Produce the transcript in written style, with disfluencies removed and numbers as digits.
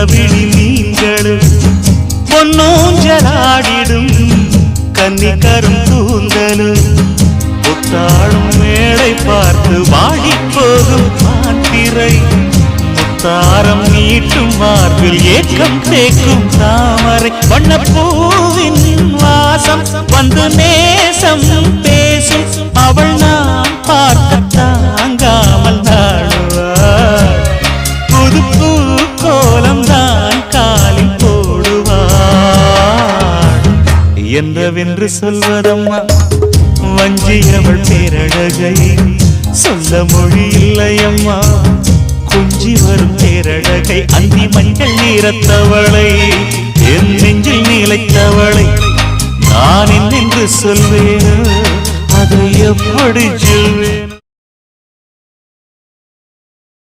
விழி மீன்களும் பொன்னூஞ்சலாடிடும் கன்னிக்கரும் கூந்தலும் புத்தாளும் மேடை பார்த்து வாடி போகும் மாத்திரை முத்தாரம் நீட்டும் மார்பில் ஏக்கம் தேக்கும் தாமரை வண்ணப்பூவின் வாசம் வந்து நேசம் பேசும் அவள் நாம் பார்க்க தாங்காமல் நாடுவாள் புது பூ கோலம் தான் காலில் போடுவாள் என்னவென்று சொல்வதம்மா வஞ்சியவள் பேரழகை சொல்ல மொழி இல்லையம்மா கொஞ்சி வரும் பேரழகை அந்தி மஞ்சள் நீரத்தவளை என் நெஞ்சில் நீலைத்தவளை நான் என்னென்று சொல்வேன் அதை எப்படி சொல்வேன்